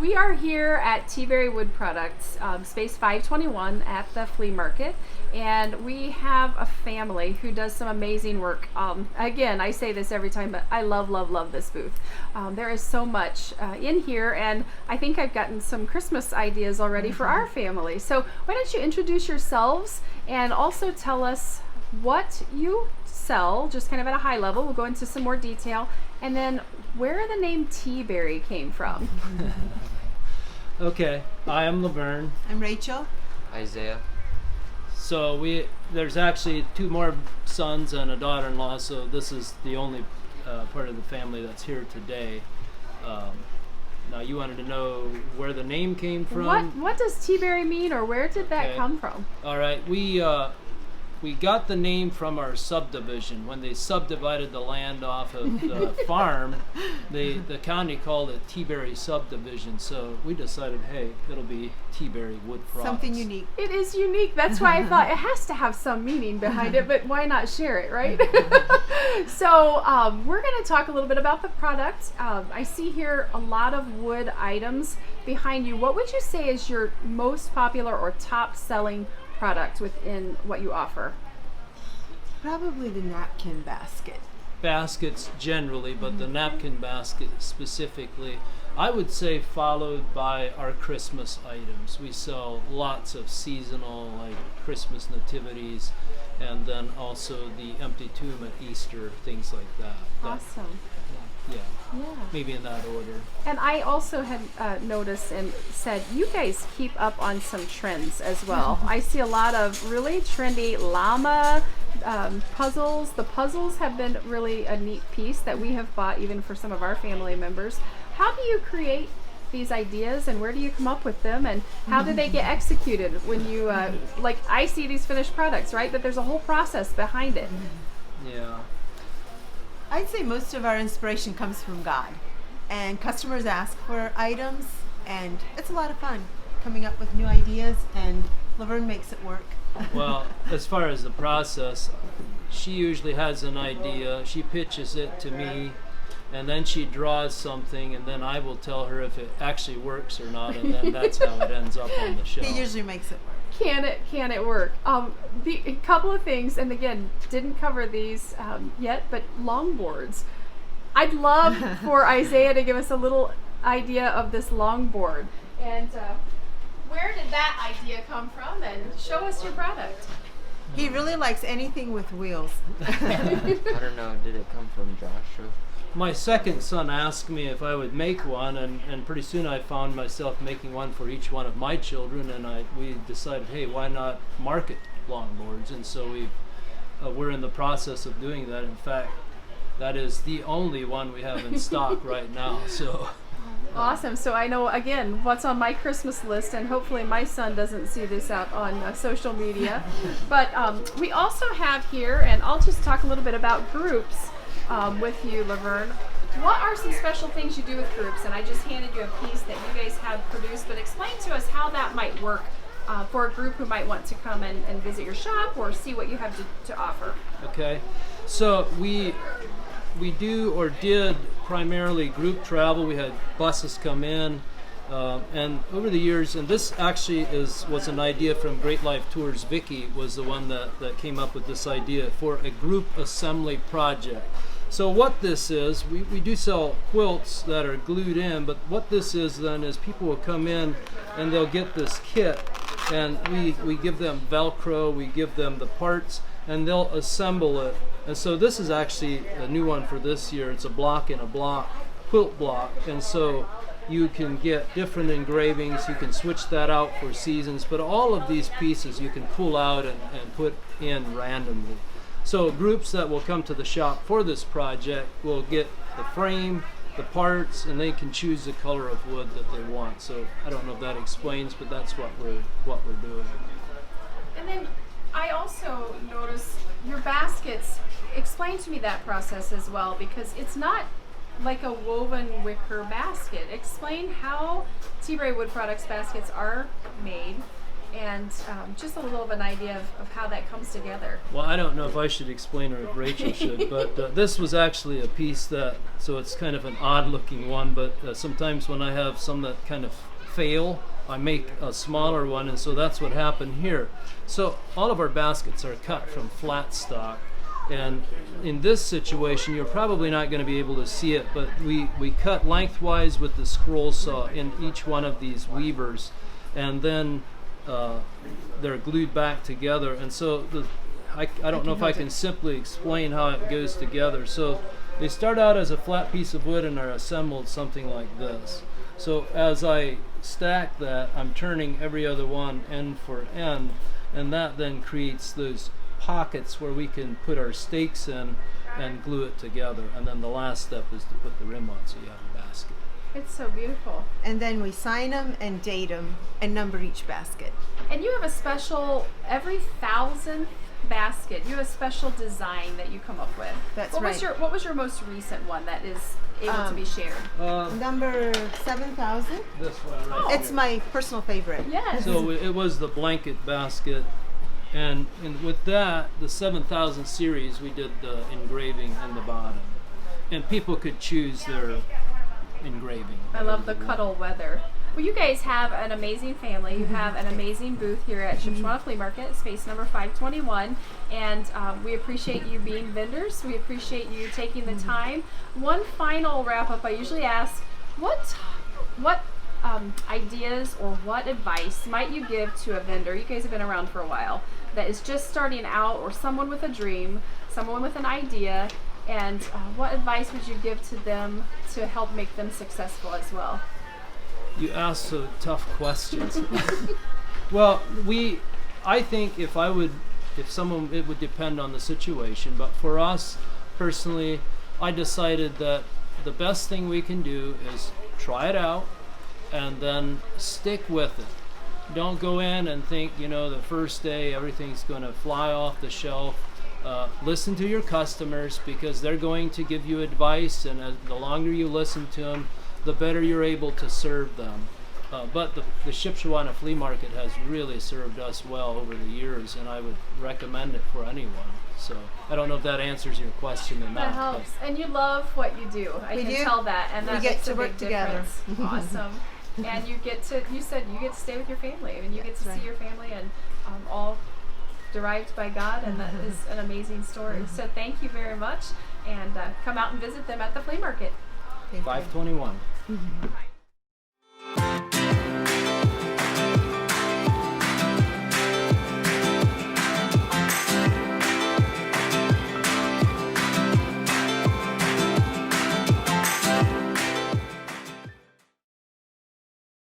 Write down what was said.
we are here at Teaberry Wood Products, space 521 at the flea market, and we have a family who does some amazing work. Again, I say this every time, but I love this booth. There is so much in here, and I think I've gotten some Christmas ideas already for our family. So why don't you introduce yourselves and also tell us what you sell, just kind of at a high level. We'll go into some more detail, and then where the name Teaberry came from. Okay, I am Laverne. I'm Rachel. Isaiah. So there's actually two more sons and a daughter-in-law, so this is the only part of the family that's here today. Now you wanted to know where the name came from. What does Teaberry mean, or where did that come from? All right, we got the name from our subdivision. When they subdivided the land off of the farm, the county called it Teaberry Subdivision. So we decided, hey, it'll be Teaberry Wood Products. Something unique. It is unique. That's why I thought it has to have some meaning behind it, but why not share it, right? So we're going to talk a little bit about the product. I see here a lot of wood items behind you. What would you say is your most popular or top selling product within what you offer? Probably the napkin basket. Baskets generally, but the napkin basket specifically, I would say, followed by our Christmas items. We sell lots of seasonal, like Christmas nativities, and then also the empty tomb at Easter, things like that. Awesome. Yeah, maybe in that order. And I also had noticed and said, you guys keep up on some trends as well. I see a lot of really trendy llama puzzles. The puzzles have been really a neat piece that we have bought even for some of our family members. How do you create these ideas, and where do you come up with them, and how do they get executed when you, like I see these finished products, right? But there's a whole process behind it. Yeah. I'd say most of our inspiration comes from God, and customers ask for items, and it's a lot of fun coming up with new ideas, and Laverne makes it work. Well, as far as the process, she usually has an idea, she pitches it to me, and then she draws something, and then I will tell her if it actually works or not, and then that's how it ends up on the shelf. He usually makes it work. Can it work? A couple of things, and again, didn't cover these yet, but longboards. I'd love for Isaiah to give us a little idea of this longboard, and where did that idea come from, and show us your product. He really likes anything with wheels. I don't know, did it come from Joshua? My second son asked me if I would make one, and pretty soon I found myself making one for each one of my children, and we decided, hey, why not market longboards? And so we're in the process of doing that. In fact, that is the only one we have in stock right now. So awesome. So I know, again, what's on my Christmas list, and hopefully my son doesn't see this out on social media. But we also have here, and I'll just talk a little bit about groups with you, Laverne. What are some special things you do with groups? And I just handed you a piece that you guys have produced, but explain to us how that might work for a group who might want to come and visit your shop or see what you have to offer. Okay, so we do or did primarily group travel. We had buses come in, and over the years, and this actually was an idea from Great Life Tours. Vicky was the one that came up with this idea for a group assembly project. So what this is, we do sell quilts that are glued in, but what this is then is people will come in and they'll get this kit, and we give them Velcro, we give them the parts, and they'll assemble it. And so this is actually a new one for this year. It's a block in a block, quilt block, and so you can get different engravings, you can switch that out for seasons, but all of these pieces you can pull out and put in randomly. So groups that will come to the shop for this project will get the frame, the parts, and they can choose the color of wood that they want. So I don't know if that explains, but that's what we're doing. And then I also noticed your baskets. Explain to me that process as well, because it's not like a woven wicker basket. Explain how Teaberry Wood Products baskets are made and just a little of an idea of how that comes together. Well, I don't know if I should explain or if Rachel should, but this was actually a piece that, so it's kind of an odd looking one, but sometimes when I have some that kind of fail, I make a smaller one, and so that's what happened here. So all of our baskets are cut from flat stock, and in this situation you're probably not going to be able to see it, but we cut lengthwise with the scroll saw in each one of these weavers, and then they're glued back together. And so I don't know if I can simply explain how it goes together. So they start out as a flat piece of wood and are assembled something like this. So as I stack that, I'm turning every other one end for end, and that then creates those pockets where we can put our stakes in and glue it together. And then the last step is to put the rim on, so you have a basket. It's so beautiful. And then we sign them and date them and number each basket. And you have a special, every 1,000th basket, you have a special design that you come up with. That's what right. What was your most recent one that is able to be shared? Number 7,000. This one right It's my personal favorite. Yes. So it was the blanket basket, and with that, the 7,000 series, we did the engraving in the bottom, and people could choose their engraving. I love the cuddle weather. Well, you guys have an amazing family. You have an amazing booth here at Shipshewana Flea Market, space number 521, and we appreciate you being vendors. We appreciate you taking the time. One final wrap up, I usually ask, what ideas or what advice might you give to a vendor? You guys have been around for a while, that is just starting out, or someone with a dream, someone with an idea, and what advice would you give to them to help make them successful as well? You ask so tough questions. Well, I think if someone, it would depend on the situation, but for us personally, I decided that the best thing we can do is try it out and then stick with it. Don't go in and think, the first day everything's going to fly off the shelf. Listen to your customers, because they're going to give you advice, and the longer you listen to them, the better you're able to serve them. But the Shipshewana Flea Market has really served us well over the years, and I would recommend it for anyone. So I don't know if that answers your question or not. That helps. And you love what you do. I can tell that, and that We get makes to a big work together. difference. Awesome. And you said you get to stay with your family, and you get to see your family, and all derived by God, and that is an amazing story. So thank you very much, and come out and visit them at the flea market. 521.